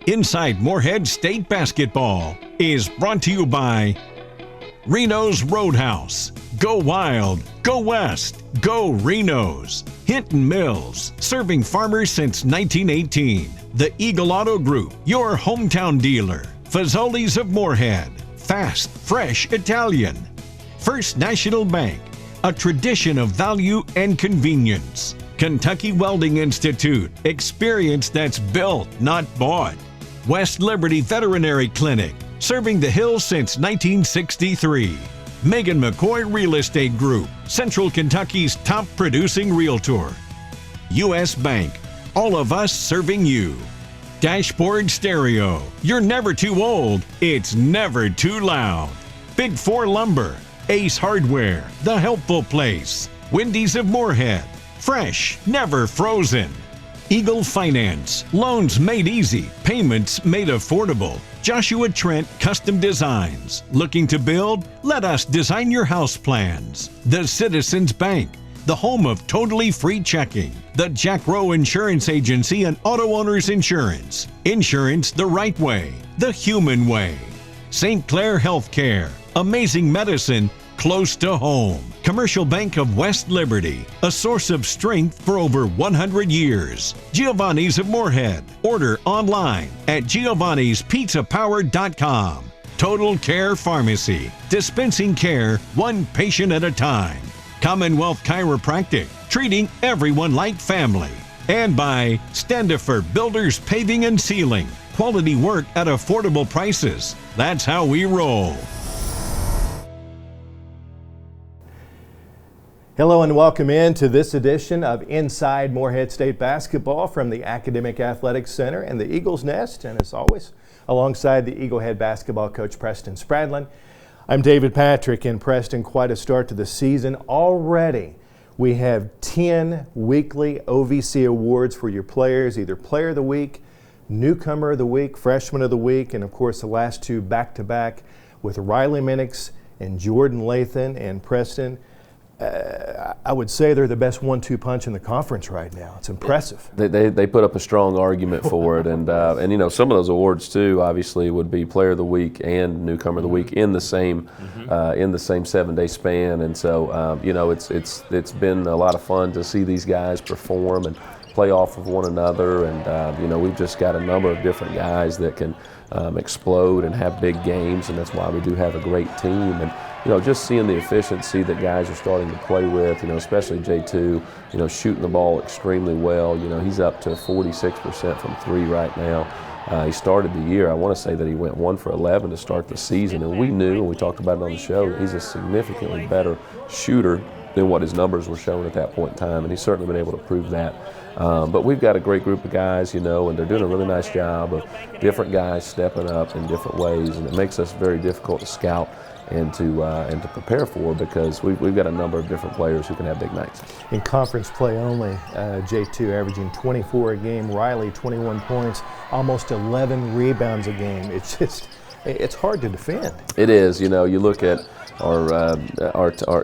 Inside Morehead State Basketball is brought to you by Reno's Roadhouse. Go wild, go west, go Reno's. Hinton Mills, serving farmers since 1918. The Eagle Auto Group, your hometown dealer. Fazoli's of Morehead, fast, fresh Italian. First National Bank, a tradition of value and convenience. Kentucky Welding Institute, experience that's built, not bought. West Liberty Veterinary Clinic, serving the Hills since 1963. Megan McCoy Real Estate Group, Central Kentucky's top producing realtor. U.S. Bank, all of us serving you. Dashboard Stereo, you're never too old, it's never too loud. Big Four Lumber, Ace Hardware, The Helpful Place. Wendy's of Morehead, fresh, never frozen. Eagle Finance, loans made easy, payments made affordable. Joshua Trent Custom Designs, looking to build? Let us design your house plans. The Citizens Bank, the home of totally free checking. The Jack Rowe Insurance Agency and Auto Owners Insurance. Insurance the right way, the human way. St. Clair Healthcare, amazing medicine close to home. Commercial Bank of West Liberty, a source of strength for over 100 years. Giovanni's of Morehead. Order online at giovannispizzapower.com. Total Care Pharmacy, dispensing care one patient at a time. Commonwealth Chiropractic, treating everyone like family. And by Standifer Builders Paving and Sealing, quality work at affordable prices. That's how we roll. Hello and welcome in to this edition of Inside Morehead State Basketball from the Academic Athletics Center and the Eagles Nest. And as always, alongside the Eagle Head basketball coach Preston Spradlin, I'm David Patrick. In Preston, quite a start to the season. Already we have 10 weekly OVC awards for your players, either Player of the Week, Newcomer of the Week, Freshman of the Week, and of course the last two back-to-back with Riley Minix and Jordan Lathon. And Preston, I would say they're the best 1-2 punch in the conference right now. It's impressive. They put up a strong argument for it, and you know, some of those awards too obviously would be Player of the Week and Newcomer of the Week in the same 7-day span, and so you know, it's been a lot of fun to see these guys perform and play off of one another, and you know, we've just got a number of different guys that can explode and have big games, and that's why we do have a great team. And you know, just seeing the efficiency that guys are starting to play with, you know, especially J2, you know, shooting the ball extremely well. You know, he's up to 46% from three right now. He started the year, I want to say that he went 1 for 11 to start the season, and we knew, and we talked about it on the show, that he's a significantly better shooter than what his numbers were showing at that point in time, and he's certainly been able to prove that. But we've got a great group of guys, you know, and they're doing a really nice job of different guys stepping up in different ways, and it makes us very difficult to scout and to prepare for, because we've got a number of different players who can have big nights. In conference play only, J2 averaging 24 a game, Riley 21 points, almost 11 rebounds a game. It's hard to defend. It is. You know, you look at our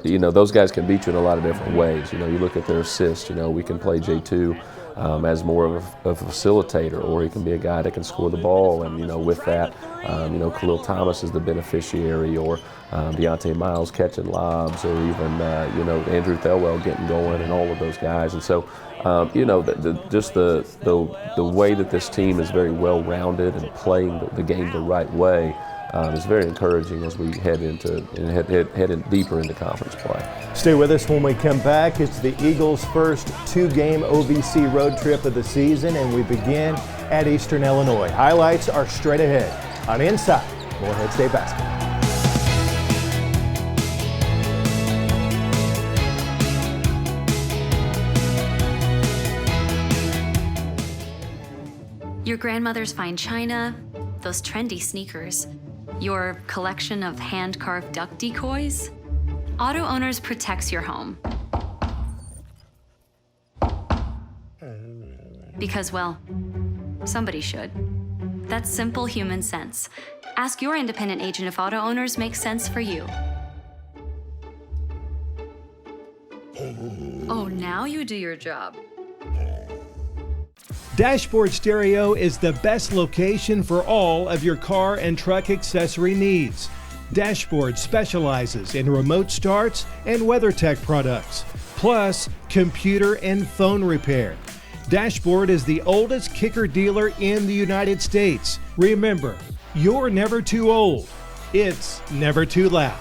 you know, those guys can beat you in a lot of different ways. You know, you look at their assists. You know, we can play J2 as more of a facilitator, or he can be a guy that can score the ball, and you know, with that, you know, Khalil Thomas is the beneficiary, or Deontay Miles catching lobs, or even you know, Andrew Thelwell getting going, and all of those guys. And so you know, just the way that this team is very well rounded and playing the game the right way is very encouraging as we head in deeper into conference play. Stay with us when we come back. It's the Eagles' first 2-game OVC road trip of the season, and we begin at Eastern Illinois. Highlights are straight ahead on Inside Morehead State Basketball. Your grandmother's fine china, those trendy sneakers, your collection of hand-carved duck decoys. Auto Owners protects your home. Because, well, somebody should. That's simple human sense. Ask your independent agent if Auto Owners makes sense for you. Oh, now you do your job. Dashboard Stereo is the best location for all of your car and truck accessory needs. Dashboard specializes in remote starts and WeatherTech products, plus computer and phone repair. Dashboard is the oldest kicker dealer in the United States. Remember, you're never too old. It's never too loud.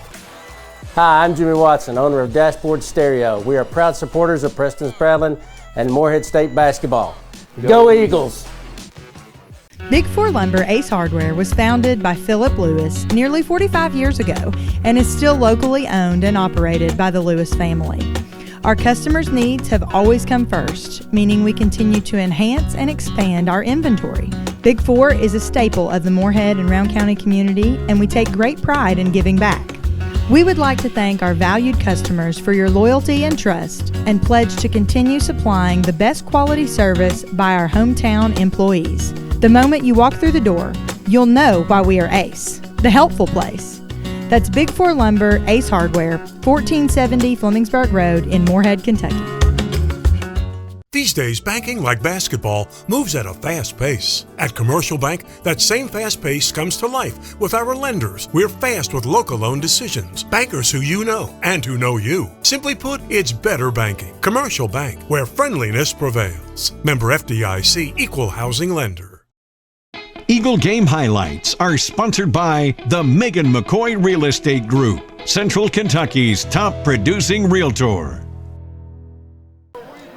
Hi, I'm Jimmy Watson, owner of Dashboard Stereo. We are proud supporters of Preston, Spradlin, and Morehead State basketball. Go Eagles! Big Four Lumber Ace Hardware was founded by Philip Lewis nearly 45 years ago and is still locally owned and operated by the Lewis family. Our customers' needs have always come first, meaning we continue to enhance and expand our inventory. Big Four is a staple of the Morehead and Round County community, and we take great pride in giving back. We would like to thank our valued customers for your loyalty and trust and pledge to continue supplying the best quality service by our hometown employees. The moment you walk through the door, you'll know why we are Ace, the helpful place. That's Big Four Lumber, Ace Hardware, 1470 Flemingsburg Road in Morehead, Kentucky. These days, banking, like basketball, moves at a fast pace. At Commercial Bank, that same fast pace comes to life with our lenders. We're fast with local loan decisions. Bankers who you know and who know you. Simply put, it's better banking. Commercial Bank, where friendliness prevails. Member FDIC, Equal Housing Lender. Eagle Game Highlights are sponsored by the Megan McCoy Real Estate Group, Central Kentucky's top producing realtor.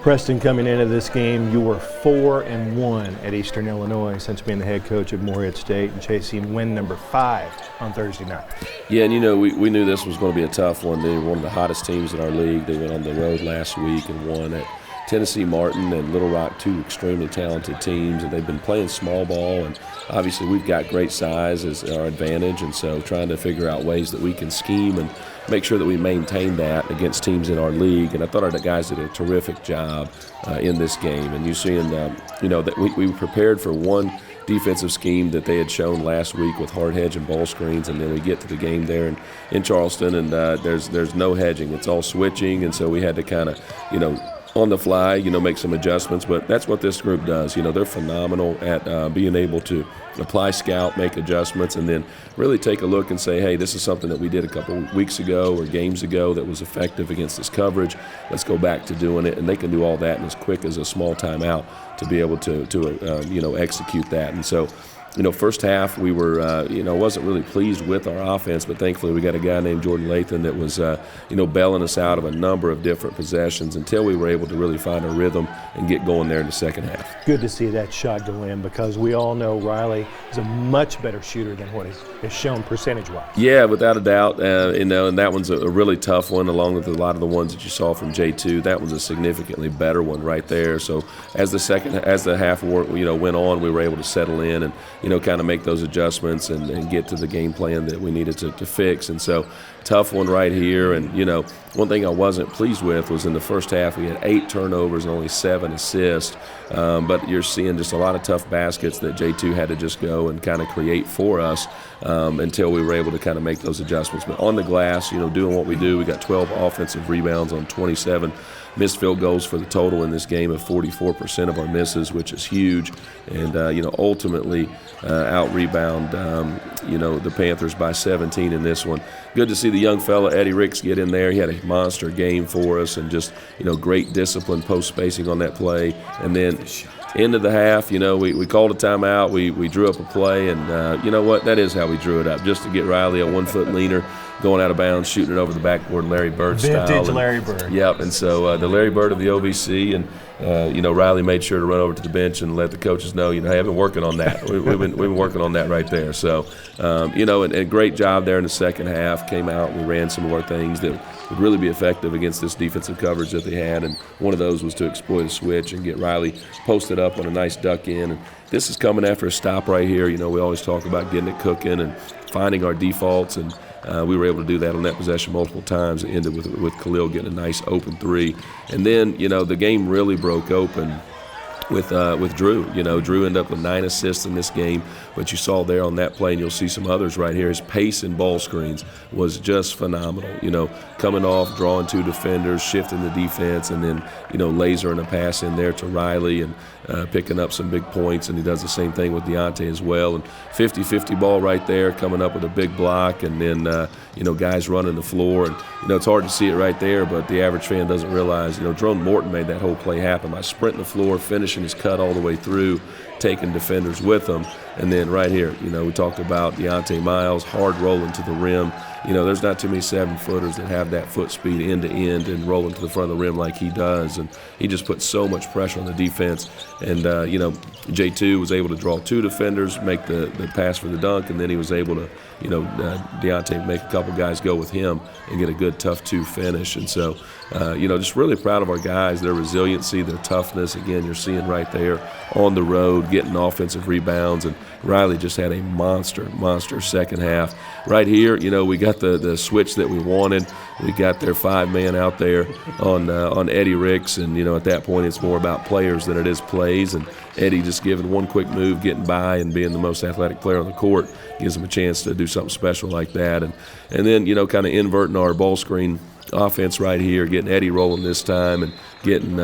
Preston, coming into this game, you were 4-1 at Eastern Illinois since being the head coach at Morehead State and chasing win number 5 on Thursday night. Yeah, and you know, we knew this was going to be a tough one. They were one of the hottest teams in our league. They went on the road last week and won at Tennessee Martin and Little Rock, two extremely talented teams, and they've been playing small ball, and obviously we've got great size as our advantage, and so trying to figure out ways that we can scheme and make sure that we maintain that against teams in our league. And I thought our guys did a terrific job in this game. And you're seeing, that we prepared for one defensive scheme that they had shown last week with hard hedge and ball screens, and then we get to the game there in Charleston, and there's no hedging. It's all switching, and so we had to kind of, on the fly, make some adjustments, but that's what this group does. They're phenomenal at being able to apply scout, make adjustments, and then really take a look and say, hey, this is something that we did a couple weeks ago or games ago that was effective against this coverage. Let's go back to doing it, and they can do all that in as quick as a small timeout to be able to execute that. And so, first half we were, wasn't really pleased with our offense, but thankfully we got a guy named Jordan Lathon that was, bailing us out of a number of different possessions until we were able to really find a rhythm and get going there in the second half. Good to see that shot go in because we all know Riley is a much better shooter than what is shown percentage-wise. Yeah, without a doubt, and that one's a really tough one, along with a lot of the ones that you saw from J2. That one's a significantly better one right there. So as the half went on, we were able to settle in and kind of make those adjustments and get to the game plan that we needed to fix. And so, tough one right here. And, one thing I wasn't pleased with was in the first half we had 8 turnovers and only 7 assists. But you're seeing just a lot of tough baskets that J2 had to just go and kind of create for us until we were able to kind of make those adjustments. But on the glass, doing what we do, we got 12 offensive rebounds on 27 missed field goals for the total in this game of 44% of our misses, which is huge, and ultimately out-rebound the Panthers by 17 in this one. Good to see the young fella Eddie Ricks get in there. He had a monster game for us, and just great discipline, post spacing on that play, and then end of the half, we called a timeout. We drew up a play, and you know what? That is how we drew it up, just to get Riley a 1 foot leaner, going out of bounds, shooting it over the backboard, Larry Bird style. Vintage Larry Bird. Yep, and so the Larry Bird of the OVC, and Riley made sure to run over to the bench and let the coaches know, hey, I've been working on that. We've been working on that right there. So, and a great job there in the second half. Came out, we ran some of our things that would really be effective against this defensive coverage that they had, and one of those was to exploit a switch and get Riley posted up on a nice duck in. And this is coming after a stop right here. We always talk about getting it cooking and finding our defaults, and we were able to do that on that possession multiple times. It ended with Khalil getting a nice open three. And then, the game really broke open with Drew. You know, Drew ended up with 9 assists in this game, but you saw there on that play, and you'll see some others right here, his pace and ball screens was just phenomenal. You know, coming off, drawing 2 defenders, shifting the defense, and then, you know, lasering a pass in there to Riley and picking up some big points, and he does the same thing with Deontay as well. And 50-50 ball right there, coming up with a big block, and then, you know, guys running the floor. And, you know, it's hard to see it right there, but the average fan doesn't realize, you know, Jerome Morton made that whole play happen by sprinting the floor, finishing his cut all the way through, taking defenders with him. And then right here, you know, we talked about Deontay Miles, hard rolling to the rim. You know, there's not too many 7-footers that have that foot speed end to end and rolling to the front of the rim like he does. And he just puts so much pressure on the defense. And, you know, J2 was able to draw 2 defenders, make the pass for the dunk, and then he was able to, you know, Deontay make a couple guys go with him and get a good tough 2 finish. And so, you know, just really proud of our guys, their resiliency, their toughness. Again, you're seeing right there on the road, getting offensive rebounds. And Riley just had a monster second half. Right here, you know, we got the switch that we wanted. We got their 5-man out there on Eddie Ricks, and, you know, at that point it's more about players than it is plays. And Eddie just giving one quick move, getting by, and being the most athletic player on the court gives him a chance to do something special like that. And then, you know, kind of inverting our ball screen offense right here, getting Eddie rolling this time, and getting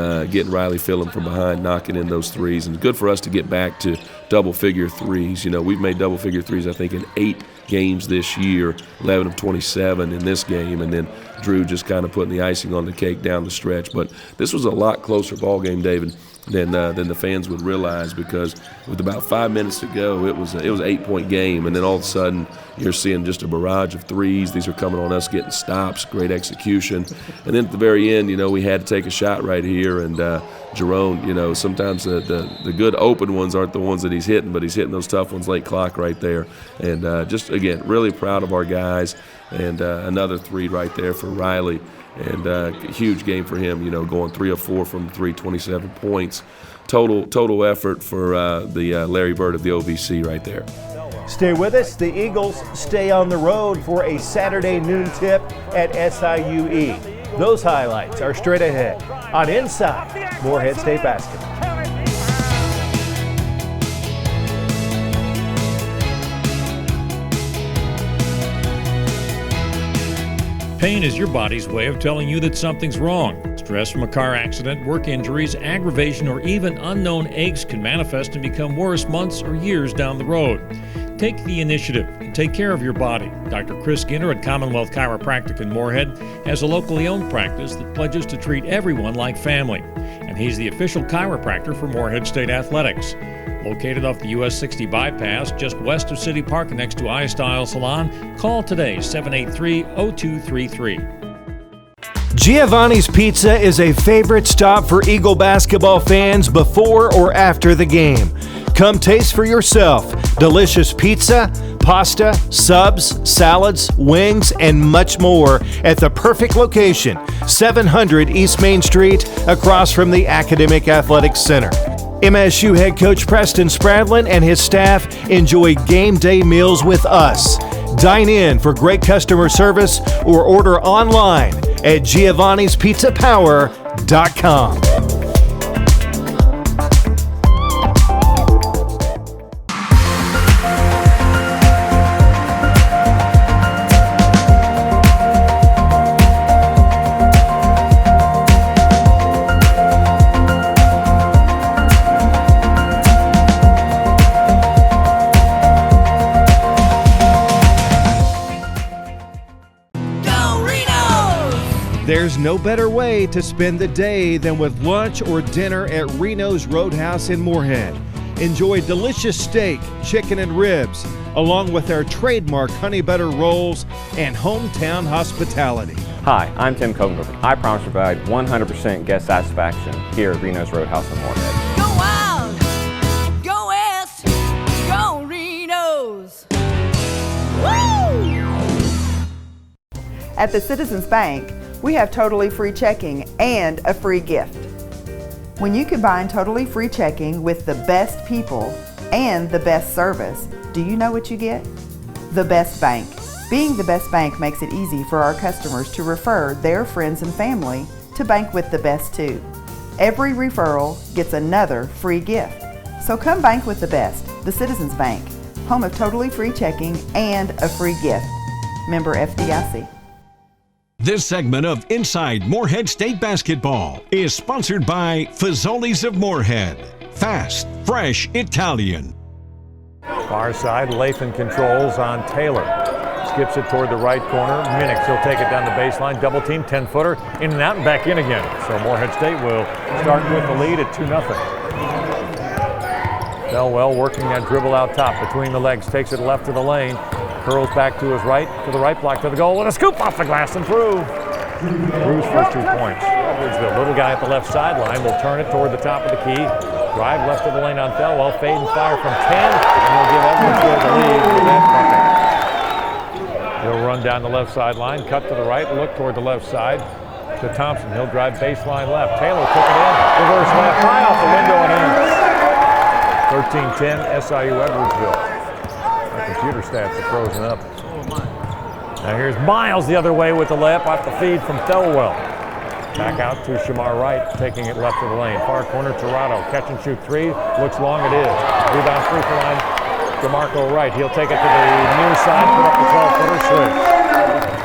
Riley filling from behind, knocking in those threes. And it's good for us to get back to double-figure threes. You know, we've made double-figure threes, I think, in 8 games this year, 11 of 27 in this game, and then Drew just kind of putting the icing on the cake down the stretch. But this was a lot closer ball game, David, than the fans would realize, because with about 5 minutes to go, it was an 8-point game, and then all of a sudden you're seeing just a barrage of threes. These are coming on us, getting stops, great execution, and then at the very end, you know, we had to take a shot right here, and Jerome, you know, sometimes the good open ones aren't the ones that he's hitting, but he's hitting those tough ones late clock right there, and just again, really proud of our guys, and another 3 right there for Riley. And a huge game for him, you know, going 3 of 4 from 3, 27 points. Total effort for the Larry Bird of the OVC right there. Stay with us. The Eagles stay on the road for a Saturday noon tip at SIUE. Those highlights are straight ahead on Inside Morehead State Basketball. Pain is your body's way of telling you that something's wrong. Stress from a car accident, work injuries, aggravation, or even unknown aches can manifest and become worse months or years down the road. Take the initiative and take care of your body. Dr. Chris Ginter at Commonwealth Chiropractic in Morehead has a locally owned practice that pledges to treat everyone like family. And he's the official chiropractor for Morehead State Athletics. Located off the US 60 bypass, just west of City Park next to iStyle Salon, call today, 783-0233. Giovanni's Pizza is a favorite stop for Eagle basketball fans before or after the game. Come taste for yourself delicious pizza, pasta, subs, salads, wings, and much more at the perfect location, 700 East Main Street, across from the Academic Athletics Center. MSU head coach Preston Spradlin and his staff enjoy game day meals with us. Dine in for great customer service or order online at giovannispizzapower.com. There's no better way to spend the day than with lunch or dinner at Reno's Roadhouse in Morehead. Enjoy delicious steak, chicken, and ribs, along with our trademark honey butter rolls and hometown hospitality. Hi, I'm Tim Covenberg. I promise to provide 100% guest satisfaction here at Reno's Roadhouse in Morehead. Go wild, go west, go Reno's. Woo! At the Citizens Bank, we have totally free checking and a free gift. When you combine totally free checking with the best people and the best service, do you know what you get? The best bank. Being the best bank makes it easy for our customers to refer their friends and family to bank with the best too. Every referral gets another free gift. So come bank with the best, the Citizens Bank, home of totally free checking and a free gift. Member FDIC. This segment of Inside Morehead State Basketball is sponsored by Fazoli's of Morehead. Fast, fresh Italian. Far side, Lathon controls on Taylor. Skips it toward the right corner. Minix, he'll take it down the baseline. Double team, 10-footer, in and out and back in again. So Morehead State will start with the lead at 2-0. Thelwell working that dribble out top between the legs. Takes it left to the lane. Curls back to his right, to the right block to the goal. And a scoop off the glass and through. Drew's first 2 points. Edwardsville, little guy at the left sideline, will turn it toward the top of the key. Drive left of the lane on Thelwell. Fade and fire from 10. And he'll give Edwardsville the lead with that bucket. He'll run down the left sideline, cut to the right, look toward the left side to Thompson. He'll drive baseline left. Taylor took it in. Reverse left, high off the window and in. 13-10, SIU Edwardsville. My computer stats are frozen up. Now here's Miles the other way with the layup off the feed from Thelwell. Back out to Shamar Wright, taking it left of the lane. Far corner, Tirado. Catch and shoot three. Looks long, it is. Rebound free throw line. DeMarco Wright. He'll take it to the near side, put up the 12-footer, switch.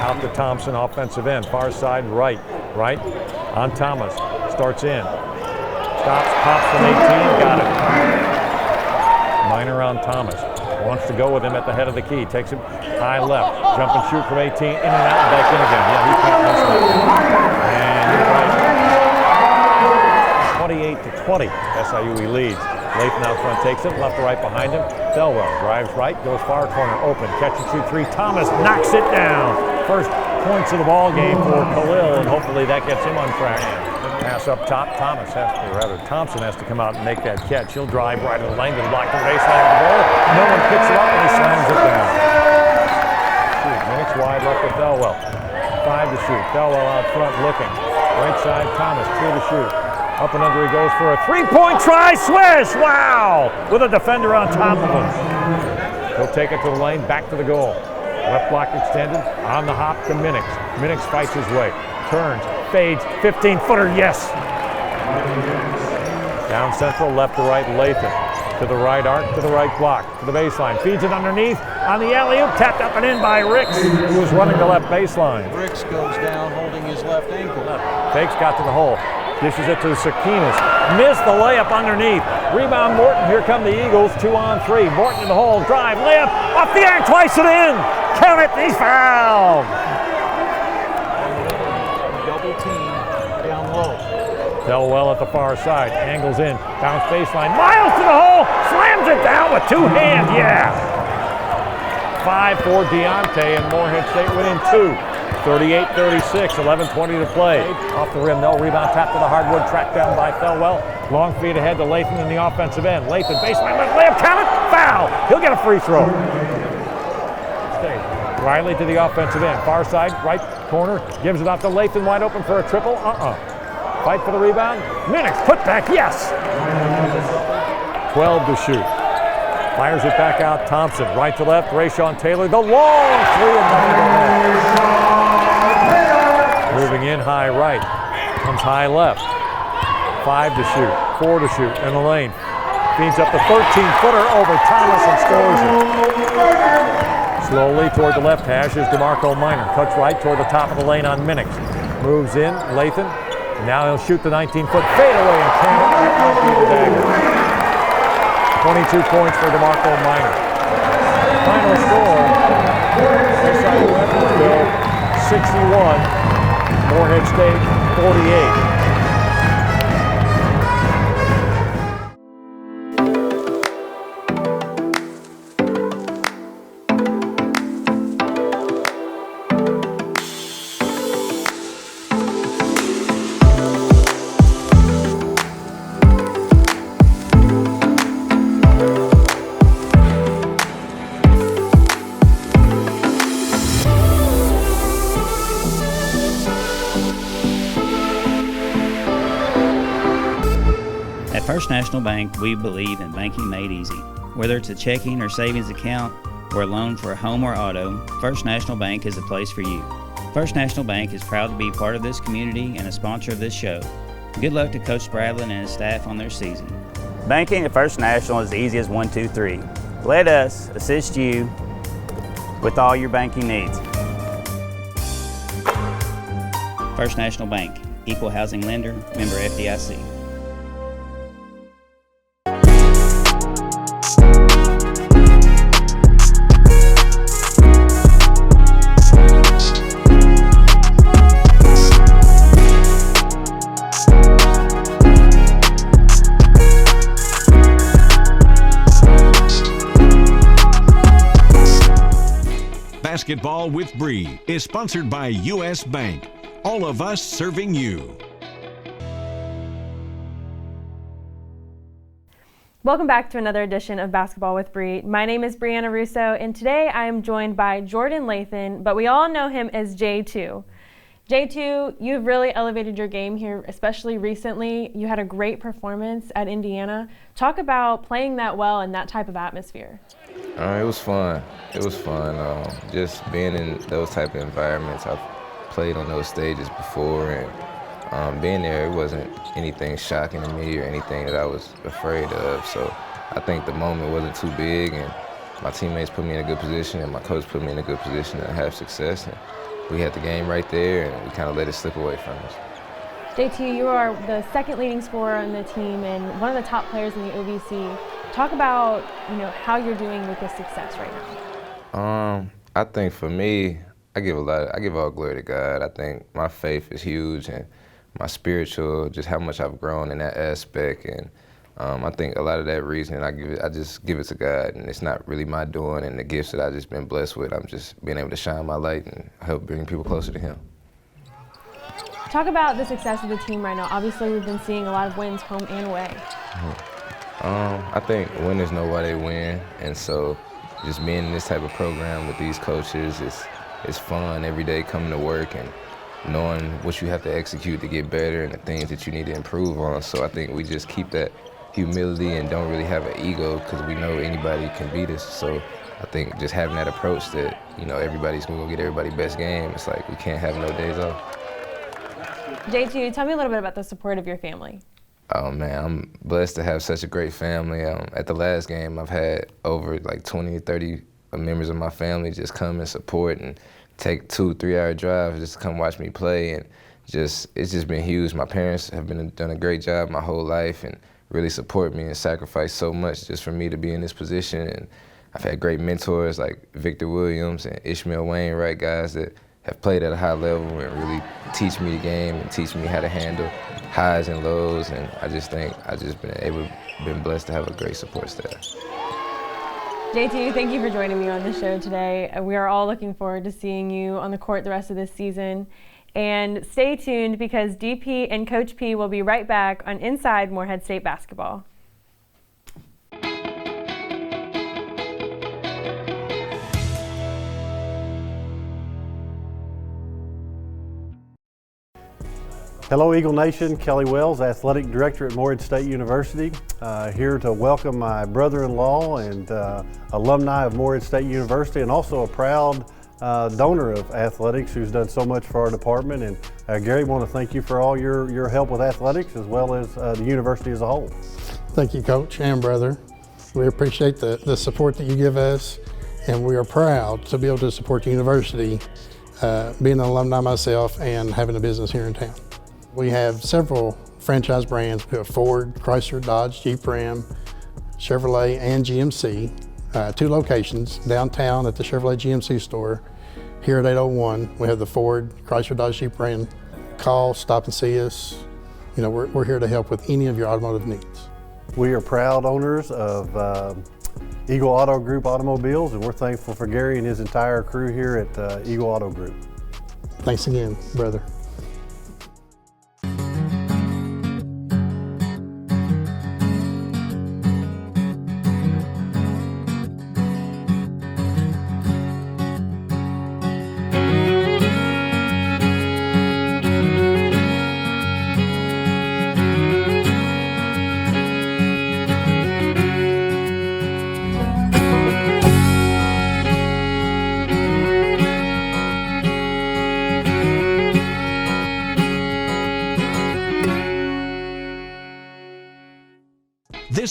Out to Thompson, offensive end. Far side, Wright. Wright on Thomas. Starts in. Stops, pops from 18. Got it. Minor on Thomas. Wants to go with him at the head of the key. Takes it high left. Jump and shoot from 18. In and out and back in again. Yeah, he can't miss that. And you're right. 28-20. SIUE leads. Lathon out front takes it. Left to right behind him. Thelwell drives right. Goes far corner. Open. Catch and shoot three. Thomas knocks it down. First points of the ball game for Khalil, and hopefully that gets him on track. Pass up top. Thompson has to come out and make that catch. He'll drive right in the lane to the block to the baseline of the goal. No one picks it up and he slams it down. Minix wide left to Thelwell. 5 to shoot. Thelwell out front looking. Right side Thomas, 2 to shoot. Up and under he goes for a 3-point try. Swish! Wow! With a defender on top of him. He'll take it to the lane, back to the goal. Left block extended, on the hop to Minix. Minix fights his way, turns, fades, 15-footer, yes! Down central, left to right, Lathon. To the right arc, to the right block, to the baseline. Feeds it underneath, on the alley-oop, tapped up and in by Ricks, who was running the left baseline. Ricks goes down, holding his left ankle. Fakes, got to the hole. Dishes it to Sakinas. Missed the layup underneath. Rebound Morton. Here come the Eagles. 2-on-3. Morton in the hole. Drive. Layup. Off the air. Twice and in. Count it. He's fouled. Double team down low. Thelwell at the far side. Angles in. Bounce baseline. Miles to the hole. Slams it down with 2 hands. Yeah. 5 for Deontay, and Morehead State winning 2. 38-36, 11:20 to play. Off the rim, no rebound, tap to the hardwood, tracked down by Thelwell. Long feed ahead to Lathon in the offensive end. Lathon, baseline left layup, count it, foul! He'll get a free throw. Riley to the offensive end, far side, right corner, gives it off to Lathon, wide open for a triple, Fight for the rebound, Minix, put back, yes! 12 to shoot. Fires it back out, Thompson, right to left, Rayshawn Taylor, the long three and moving in high right, comes high left. 5 to shoot, 4 to shoot in the lane. Feeds up the 13-footer over Thomas and scores it. Slowly toward the left hash is DeMarco Minor. Cuts right toward the top of the lane on Minix. Moves in, Lathon. Now he'll shoot the 19-foot fadeaway and can't. That might be the dagger. 22 points for DeMarco Minor. Final score, SIU Edwardsville 61. Morehead State 48. First National Bank, we believe in banking made easy. Whether it's a checking or savings account or a loan for a home or auto, First National Bank is the place for you. First National Bank is proud to be part of this community and a sponsor of this show. Good luck to Coach Spradlin and his staff on their season. Banking at First National is easy as 1, 2, 3. Let us assist you with all your banking needs. First National Bank, equal housing lender, member FDIC. Basketball with Bree is sponsored by U.S. Bank. All of us serving you. Welcome back to another edition of Basketball with Bree. My name is Breanna Russo, and today I am joined by Jordan Lathon, but we all know him as J2. J2, you've really elevated your game here, especially recently. You had a great performance at Indiana. Talk about playing that well in that type of atmosphere. It was fun. It was fun. Just being in those type of environments. I've played on those stages before, and being there, it wasn't anything shocking to me or anything that I was afraid of. So I think the moment wasn't too big, and my teammates put me in a good position, and my coach put me in a good position to have success. And we had the game right there, and we kind of let it slip away from us. JT, you are the second leading scorer on the team and one of the top players in the OVC. Talk about, how you're doing with this success right now. I think for me, I give all glory to God. I think my faith is huge, and my spiritual, just how much I've grown in that aspect. And I think a lot of that reason I just give it to God, and it's not really my doing and the gifts that I've just been blessed with. I'm just being able to shine my light and help bring people closer to Him. Talk about the success of the team right now. Obviously, we've been seeing a lot of wins home and away. I think winners know why they win, and so just being in this type of program with these coaches is fun every day, coming to work and knowing what you have to execute to get better and the things that you need to improve on. So I think we just keep that humility and don't really have an ego because we know anybody can beat us. So I think just having that approach that, everybody's going to get everybody's best game, it's like we can't have no days off. J2, tell me a little bit about the support of your family. Oh man, I'm blessed to have such a great family. At the last game, I've had over 20, 30 members of my family just come and support and take 2-3 hour drives just to come watch me play, and it's just been huge. My parents have done a great job my whole life and really support me and sacrifice so much just for me to be in this position. And I've had great mentors like Victor Williams and Ishmael Wainwright, guys that have played at a high level and really teach me the game and teach me how to handle highs and lows. And I just think I've just been blessed to have a great support staff. JT, thank you for joining me on the show today. We are all looking forward to seeing you on the court the rest of this season. And stay tuned because DP and Coach P will be right back on Inside Morehead State Basketball. Hello Eagle Nation, Kelly Wells, Athletic Director at Morehead State University, here to welcome my brother-in-law and alumni of Morehead State University, and also a proud donor of athletics who's done so much for our department. And Gary, want to thank you for all your help with athletics as well as the university as a whole. Thank you, Coach and brother. We appreciate the support that you give us, and we are proud to be able to support the university, being an alumni myself and having a business here in town. We have several franchise brands. We have Ford, Chrysler, Dodge, Jeep, Ram, Chevrolet, and GMC. 2 locations, downtown at the Chevrolet GMC store. Here at 801, we have the Ford, Chrysler, Dodge, Jeep, Ram. Call, stop and see us. We're here to help with any of your automotive needs. We are proud owners of Eagle Auto Group automobiles, and we're thankful for Gary and his entire crew here at Eagle Auto Group. Thanks again, brother.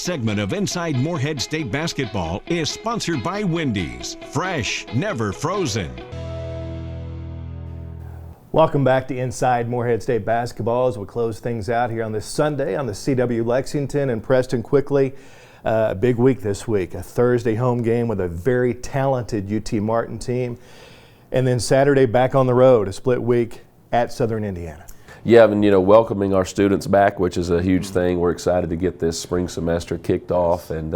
segment of Inside Morehead State Basketball is sponsored by Wendy's. Fresh, never frozen. Welcome back to Inside Morehead State Basketball as we close things out here on this Sunday on the CW Lexington and Preston quickly. A big week this week, a Thursday home game with a very talented UT Martin team. And then Saturday back on the road, a split week at Southern Indiana. Yeah, and welcoming our students back, which is a huge thing. We're excited to get this spring semester kicked off, and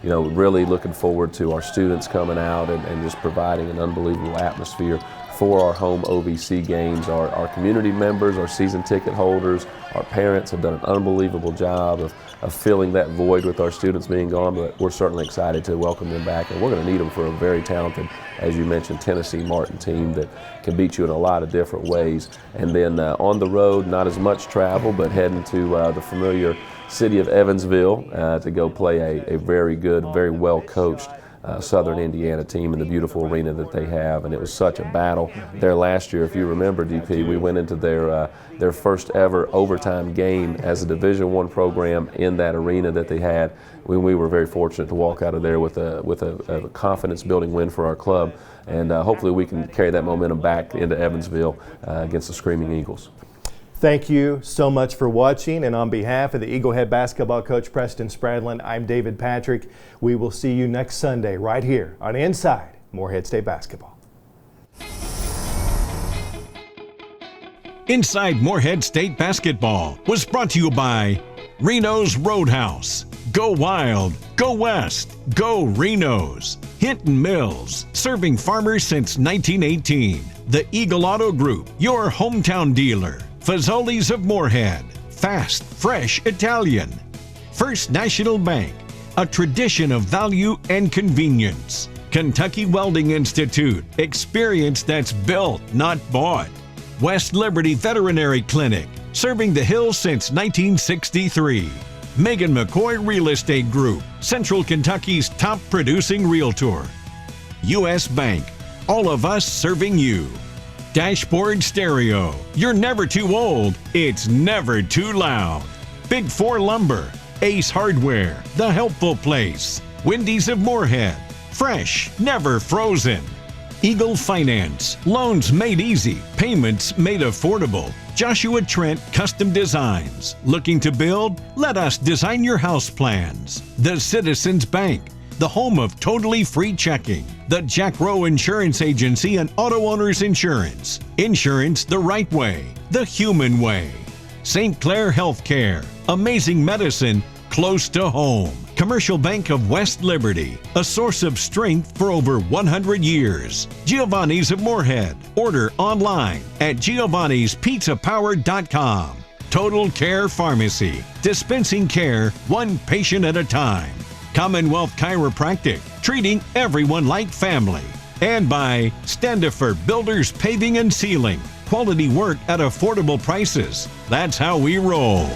really looking forward to our students coming out and just providing an unbelievable atmosphere for our home OVC games. Our community members, our season ticket holders, our parents have done an unbelievable job of filling that void with our students being gone, but we're certainly excited to welcome them back, and we're going to need them for a very talented, as you mentioned, Tennessee Martin team that can beat you in a lot of different ways. And then on the road, not as much travel, but heading to the familiar city of Evansville to go play a very good, very well-coached Southern Indiana team in the beautiful arena that they have. And it was such a battle there last year. If you remember, DP, we went into their first ever overtime game as a Division I program in that arena that they had. We were very fortunate to walk out of there with a confidence-building win for our club. And hopefully we can carry that momentum back into Evansville against the Screaming Eagles. Thank you so much for watching, and on behalf of the Eagle Head basketball coach Preston Spradlin, I'm David Patrick. We will see you next Sunday right here on Inside Morehead State Basketball. Inside Morehead State Basketball was brought to you by Reno's Roadhouse. Go Wild, Go West, Go Reno's. Hinton Mills, serving farmers since 1918. The Eagle Auto Group, your hometown dealer. Fazoli's of Morehead, fast, fresh Italian. First National Bank, a tradition of value and convenience. Kentucky Welding Institute, experience that's built, not bought. West Liberty Veterinary Clinic, serving the Hills since 1963. Megan McCoy Real Estate Group, Central Kentucky's top producing realtor. U.S. Bank, all of us serving you. Dashboard Stereo, you're never too old, it's never too loud. Big 4 Lumber, Ace Hardware, The Helpful Place, Wendy's of Morehead, fresh, never frozen. Eagle Finance, loans made easy, payments made affordable. Joshua Trent Custom Designs, looking to build? Let us design your house plans. The Citizens Bank, the home of totally free checking. The Jack Rowe Insurance Agency and Auto Owners Insurance. Insurance the right way, the human way. St. Clair Healthcare, amazing medicine close to home. Commercial Bank of West Liberty, a source of strength for over 100 years. Giovanni's of Morehead, order online at giovannispizzapower.com. Total Care Pharmacy, dispensing care one patient at a time. Commonwealth Chiropractic, treating everyone like family. And by Standifer Builders Paving and Sealing, quality work at affordable prices. That's how we roll.